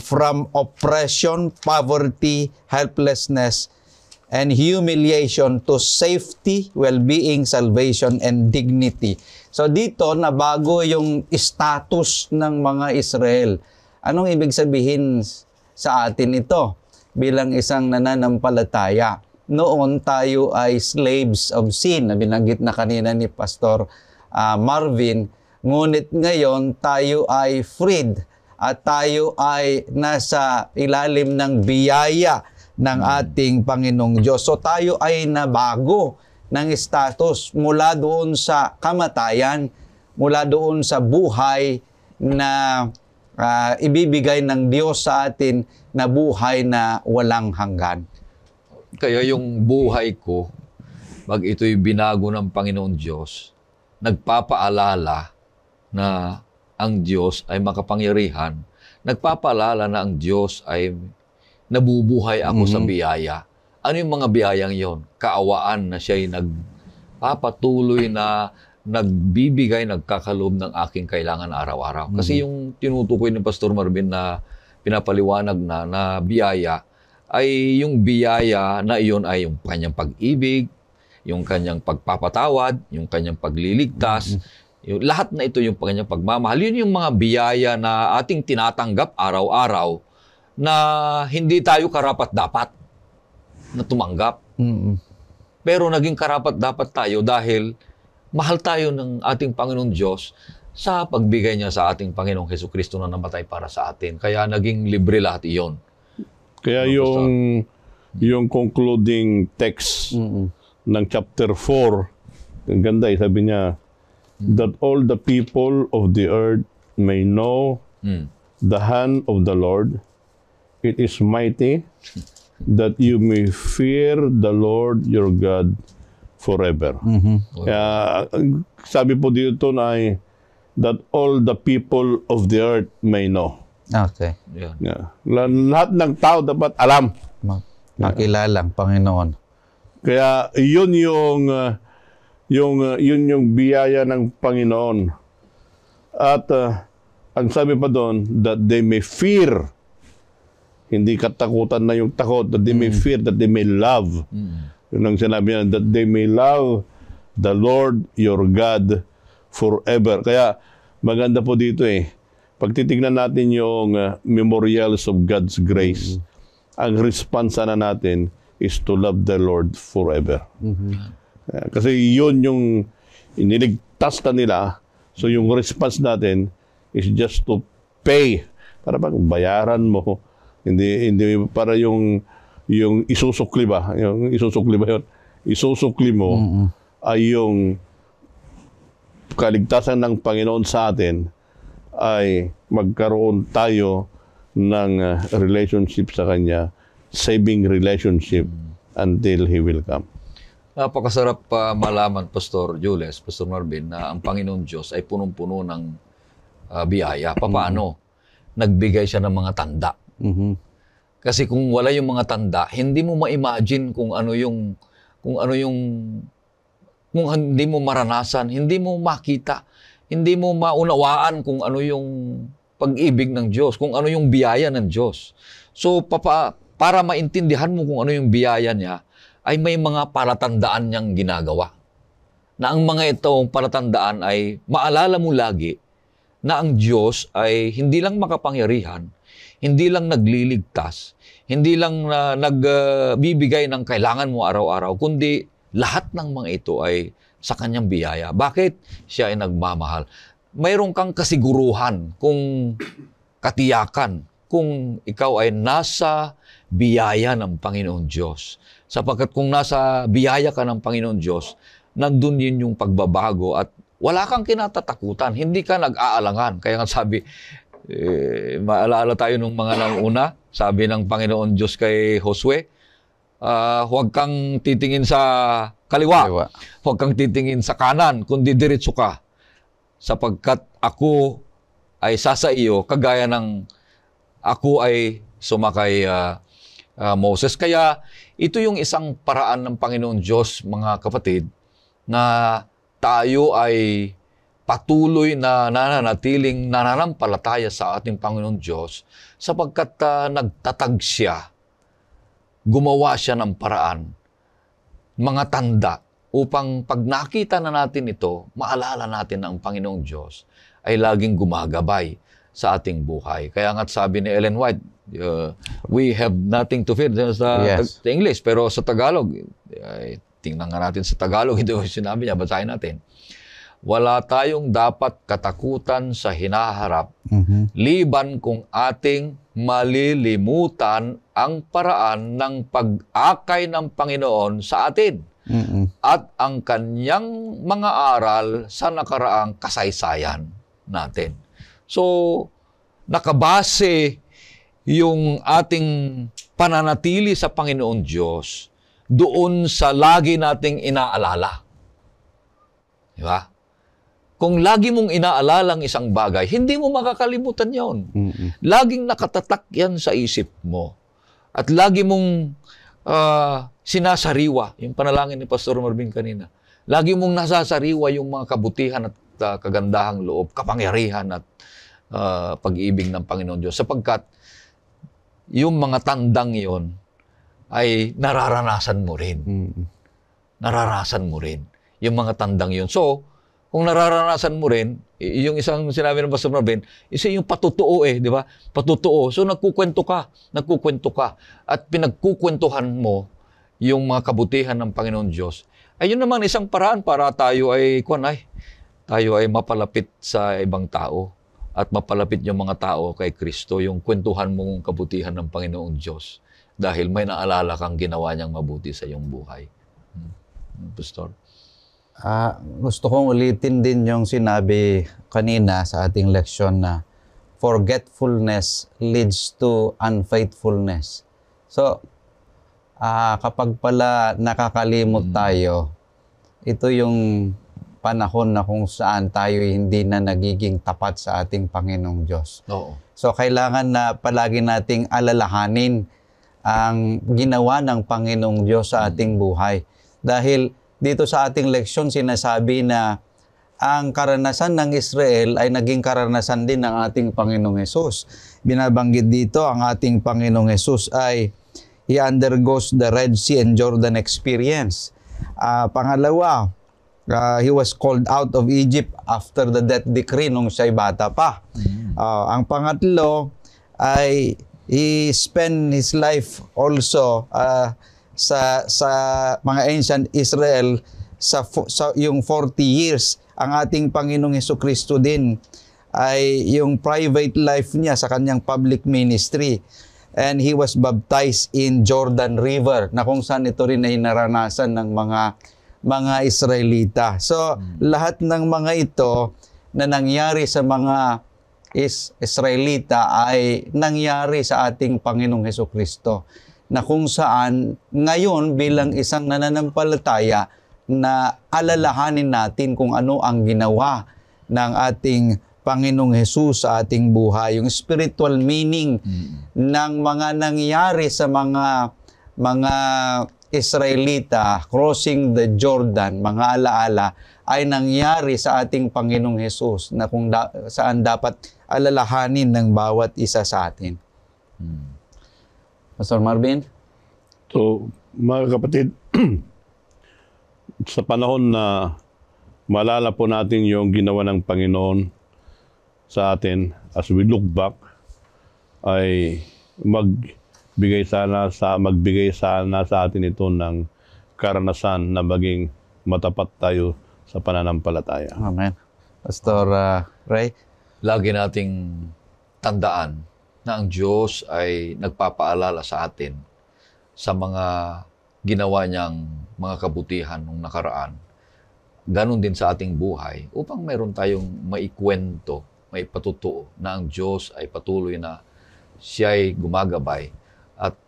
from oppression, poverty, helplessness, and humiliation to safety, well-being, salvation, and dignity. So dito nabago yung status ng mga Israel. Anong ibig sabihin sa atin ito bilang isang nananampalataya? Noon tayo ay slaves of sin, na binanggit na kanina ni Pastor Marvin. Ngunit ngayon tayo ay freed at tayo ay nasa ilalim ng biyaya ng ating Panginoong Diyos. So tayo ay nabago ng status mula doon sa kamatayan, mula doon sa buhay na ibibigay ng Diyos sa atin na buhay na walang hanggan. Kaya yung buhay ko, pag ito'y binago ng Panginoon Diyos, nagpapaalala na ang Diyos ay makapangyarihan, nagpapaalala na ang Diyos ay nabubuhay ako sa biyaya. Ano yung mga biyayang yon? Kaawaan na siya'y nagpapatuloy na nagbibigay, nagkakaloob ng aking kailangan araw-araw. Kasi yung tinutukoy ni Pastor Marvin na pinapaliwanag na biyaya, ay yung biyaya na iyon ay yung kanyang pag-ibig, yung kanyang pagpapatawad, yung kanyang pagliligtas, yung, lahat na ito yung kanyang pagmamahal. Yun yung mga biyaya na ating tinatanggap araw-araw na hindi tayo karapat-dapat na tumanggap. Pero naging karapat-dapat tayo dahil mahal tayo ng ating Panginoong Diyos sa pagbigay niya sa ating Panginoong Jesucristo na namatay para sa atin. Kaya naging libre lahat iyon. Kaya yung concluding text ng chapter 4, ang ganda sabi niya, that all the people of the earth may know the hand of the Lord. It is mighty, that you may fear the Lord your God forever. Kaya sabi po dito na ay, that all the people of the earth may know. Okay. Yeah. Lahat ng tao dapat alam. Makilala ang Panginoon. Kaya yun yung biyaya ng Panginoon. At ang sabi pa doon, that they may fear. Hindi katakutan na yung takot, that they may fear, that they may love. Yun ang sinabi niya, that they may love the Lord your God forever. Kaya maganda po dito pag titignan natin yung memorials of God's grace, ang response na natin is to love the Lord forever. Kasi yun yung iniligtas na nila. So yung response natin is just to pay. Para bang bayaran mo. Hindi para yung yung isusukli ba? Yung isusukli ba yun? Isusukli mo ay yung kaligtasan ng Panginoon sa atin ay magkaroon tayo ng relationship sa Kanya, saving relationship until He will come. Napakasarap malaman, Pastor Jules, Pastor Marvin, na ang Panginoon Diyos ay punong-puno ng biyaya. Paano? Nagbigay siya ng mga tanda. Kasi kung wala yung mga tanda, hindi mo ma-imagine kung hindi mo maranasan, hindi mo makita, hindi mo maunawaan kung ano yung pag-ibig ng Diyos, kung ano yung biyaya ng Diyos. So, para maintindihan mo kung ano yung biyaya niya, ay may mga palatandaan niyang ginagawa. Na ang mga itong palatandaan ay maalala mo lagi na ang Diyos ay hindi lang makapangyarihan, hindi lang nagliligtas, hindi lang nagbibigay ng kailangan mo araw-araw, kundi lahat ng mga ito ay sa kanyang biyaya. Bakit? Siya ay nagmamahal. Mayroon kang kasiguruhan, kung katiyakan, kung ikaw ay nasa biyaya ng Panginoon Diyos. Sapagkat kung nasa biyaya ka ng Panginoon Diyos, nandun yun yung pagbabago at wala kang kinatatakutan, hindi ka nag-aalangan. Kaya nga sabi, maalala tayo nung mga nanguna, sabi ng Panginoon Diyos kay Josue, huwag kang titingin sa kaliwa, huwag kang titingin sa kanan, kundi diretso ka. Sapagkat ako ay sasa iyo, kagaya ng ako ay sumakay Moses. Kaya ito yung isang paraan ng Panginoon Diyos, mga kapatid, na tayo ay patuloy na nananatiling nananampalataya sa ating Panginoon Diyos sapagkat nagtatag siya, gumawa siya ng paraan, mga tanda, upang pag nakita na natin ito, maalala natin na ang Panginoong Diyos ay laging gumagabay sa ating buhay. Kaya nga sabi ni Ellen White, we have nothing to fear sa English, pero sa Tagalog, tingnan nga natin sa Tagalog, ito yung sinabi niya, basahin natin. Wala tayong dapat katakutan sa hinaharap, liban kung ating malilimutan ang paraan ng pag-akay ng Panginoon sa atin at ang kanyang mga aral sa nakaraang kasaysayan natin. So, nakabase yung ating pananatili sa Panginoon Diyos doon sa lagi nating inaalala. Di ba? Kung lagi mong inaalala ang isang bagay, hindi mo makakalimutan yon. Laging nakatatak yan sa isip mo. At lagi mong sinasariwa, yung panalangin ni Pastor Marvin kanina, lagi mong nasasariwa yung mga kabutihan at kagandahang loob, kapangyarihan at pag-ibig ng Panginoon Diyos. Sapagkat yung mga tandang yon ay nararanasan mo rin. Nararanasan mo rin yung mga tandang yon. So, kung nararanasan mo rin, yung isang sinabi ng Pastor Marvin, isa yung patutuo di ba? Patutuo. So, nagkukwento ka. At pinagkukwentuhan mo yung mga kabutihan ng Panginoon Diyos. Ayun naman isang paraan para tayo ay mapalapit sa ibang tao at mapalapit yung mga tao kay Kristo, yung kwentuhan mong kabutihan ng Panginoong Diyos dahil may naalala kang ginawa niyang mabuti sa iyong buhay. Pastor? Gusto kong ulitin din yung sinabi kanina sa ating leksyon na forgetfulness leads to unfaithfulness. So, kapag pala nakakalimot tayo, ito yung panahon na kung saan tayo hindi na nagiging tapat sa ating Panginoong Diyos. Oo. So, kailangan na palagi nating alalahanin ang ginawa ng Panginoong Diyos sa ating buhay. Dahil dito sa ating leksyon, sinasabi na ang karanasan ng Israel ay naging karanasan din ng ating Panginoong Hesus. Binabanggit dito, ang ating Panginoong Hesus ay He undergoes the Red Sea and Jordan experience. Pangalawa, He was called out of Egypt after the death decree nung siya'y bata pa. Ang pangatlo ay He spent His life also sa mga ancient Israel sa yung 40 years. Ang ating Panginoong Hesukristo din ay yung private life niya sa kanyang public ministry. and he was baptized in Jordan River, na kung saan ito rin ay naranasan ng mga Israelita. So, lahat ng mga ito na nangyari sa mga Israelita ay nangyari sa ating Panginoong Hesukristo, na kung saan ngayon bilang isang nananampalataya na alalahanin natin kung ano ang ginawa ng ating Panginoong Hesus sa ating buhay, yung spiritual meaning ng mga nangyari sa mga Israelita crossing the Jordan, mga alaala, ay nangyari sa ating Panginoong Hesus, na kung saan dapat alalahanin ng bawat isa sa atin. Pastor Marvin? So, mga kapatid, sa panahon na malala po natin yung ginawa ng Panginoon sa atin, as we look back, ay magbigay sana sa atin ito ng karanasan na maging matapat tayo sa pananampalataya. Amen. Pastor Ray? Lagi nating tandaan na ang Diyos ay nagpapaalala sa atin sa mga ginawa niyang mga kabutihan nung nakaraan. Ganon din sa ating buhay, upang meron tayong maikwento, may patutuo na ang Diyos ay patuloy na siya'y gumagabay at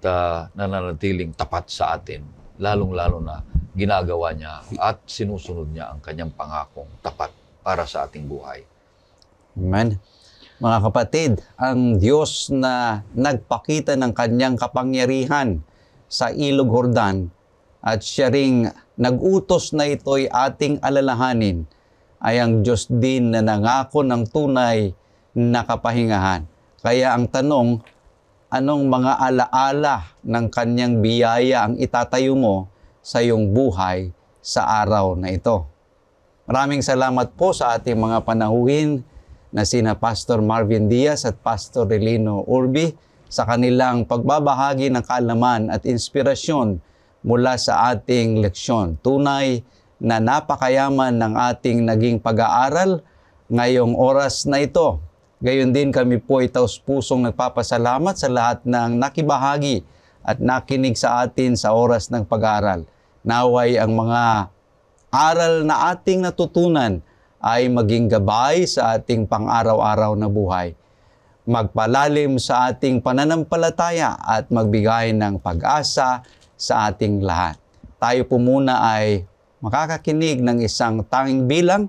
nananatiling tapat sa atin, lalong-lalo na ginagawa niya at sinusunod niya ang kanyang pangakong tapat para sa ating buhay. Amen. Mga kapatid, ang Diyos na nagpakita ng kanyang kapangyarihan sa Ilog Jordan at siya ring nag-utos na ito'y ating alalahanin, ay ang Diyos din na nangako ng tunay na kapahingahan. Kaya ang tanong, anong mga alaala ng kanyang biyaya ang itatayo mo sa iyong buhay sa araw na ito? Maraming salamat po sa ating mga panahuhin na sina Pastor Marvin Diaz at Pastor Relino Urbi sa kanilang pagbabahagi ng kaalaman at inspirasyon mula sa ating leksyon. Tunay na napakayaman ng ating naging pag-aaral ngayong oras na ito. Gayon din kami po ay taus-pusong nagpapasalamat sa lahat ng nakibahagi at nakinig sa atin sa oras ng pag-aaral. Naway ang mga aral na ating natutunan ay maging gabay sa ating pang-araw-araw na buhay. Magpalalim sa ating pananampalataya at magbigay ng pag-asa sa ating lahat. Tayo po muna ay makakakinig ng isang tanging bilang.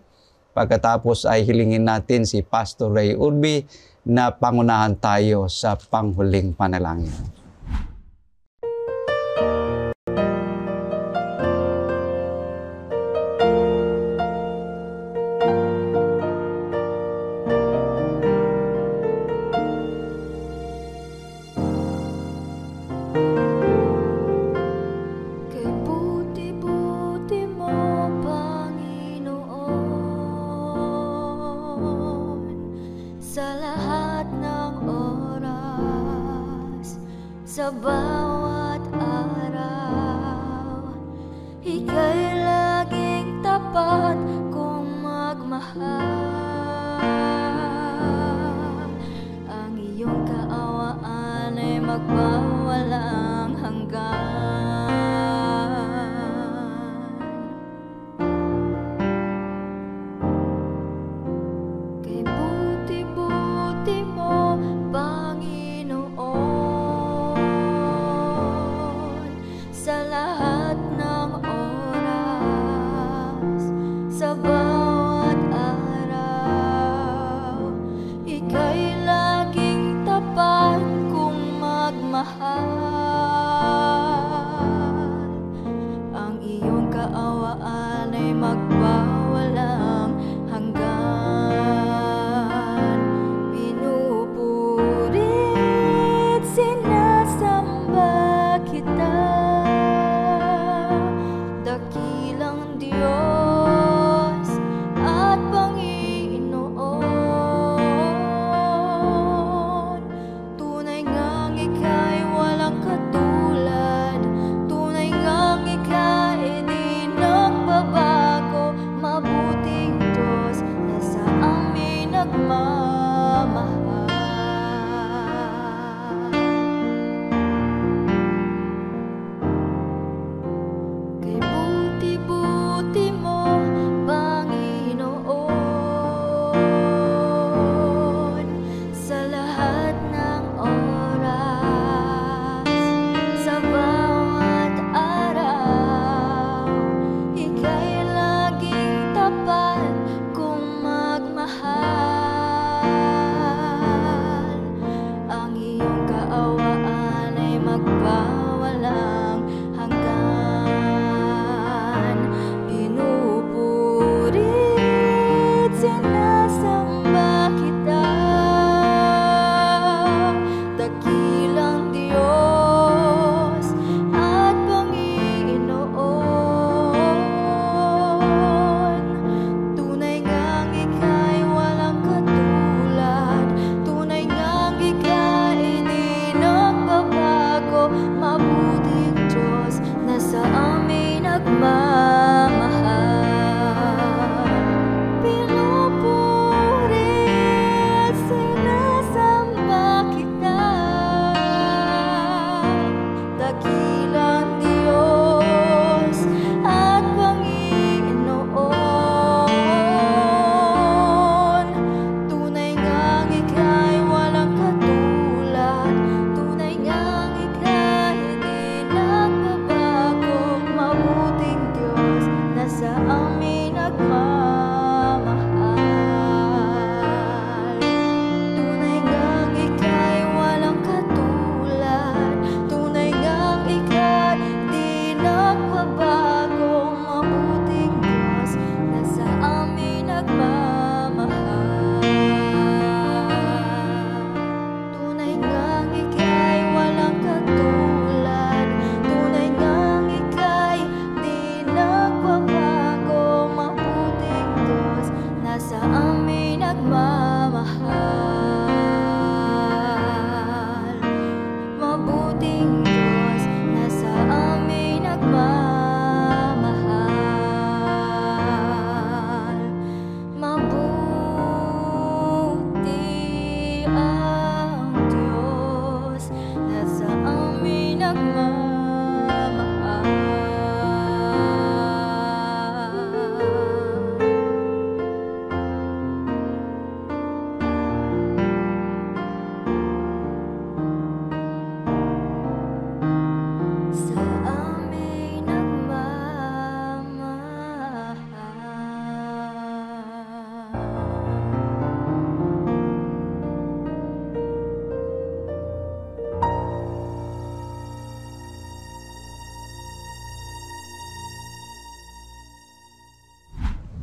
Pagkatapos ay hilingin natin si Pastor Ray Urbi na pangunahan tayo sa panghuling panalangin. Sa bawat araw, ika'y laging tapat kong magmahal. Ang iyong kaawaan ay magpawalang hanggan. Kay buti-buti mo, sa lahat ng oras, sa bawat araw, ika'y laging tapat kong magmahal. Ang iyong kaawaan ay magpawalang hanggan. Pinupurit, sinasamba kita, dakilang Diyos at Panginoon. Tunay ngang ika'y walang katulad.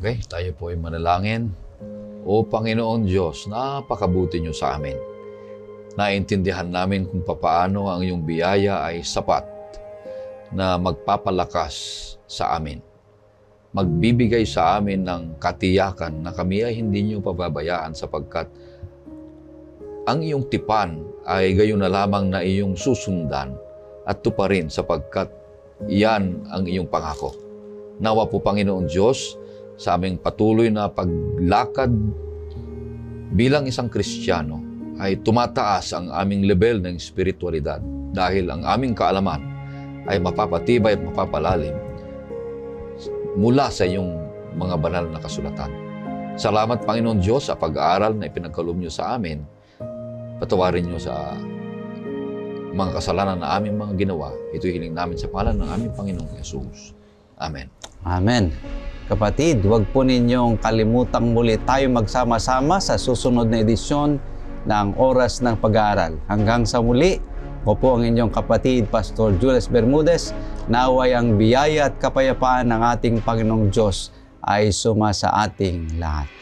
Okay, tayo po ay manalangin. O Panginoon Diyos, napakabuti niyo sa amin. Naintindihan namin kung papaano ang iyong biyaya ay sapat na magpapalakas sa amin. Magbibigay sa amin ng katiyakan na kami ay hindi niyo pababayaan sapagkat ang iyong tipan ay gayon na lamang na iyong susundan at tuparin sapagkat iyan ang iyong pangako. Nawa po Panginoon Diyos, sa aming patuloy na paglakad bilang isang Kristiyano ay tumataas ang aming level ng espiritualidad dahil ang aming kaalaman ay mapapatibay at mapapalalim mula sa iyong mga banal na kasulatan. Salamat Panginoon Diyos sa pag-aaral na ipinagkaloob niyo sa amin. Patawarin niyo sa mga kasalanan na aming mga ginawa. Ito'y hiling namin sa pangalan ng aming Panginoong Yesus. Amen. Amen. Kapatid, huwag po ninyong kalimutang muli tayo magsama-sama sa susunod na edisyon ng Oras ng Pag-aaral. Hanggang sa muli, ako po ang inyong kapatid, Pastor Jules Bermudez. Naway ang biyaya at kapayapaan ng ating Panginoong Diyos ay suma sa ating lahat.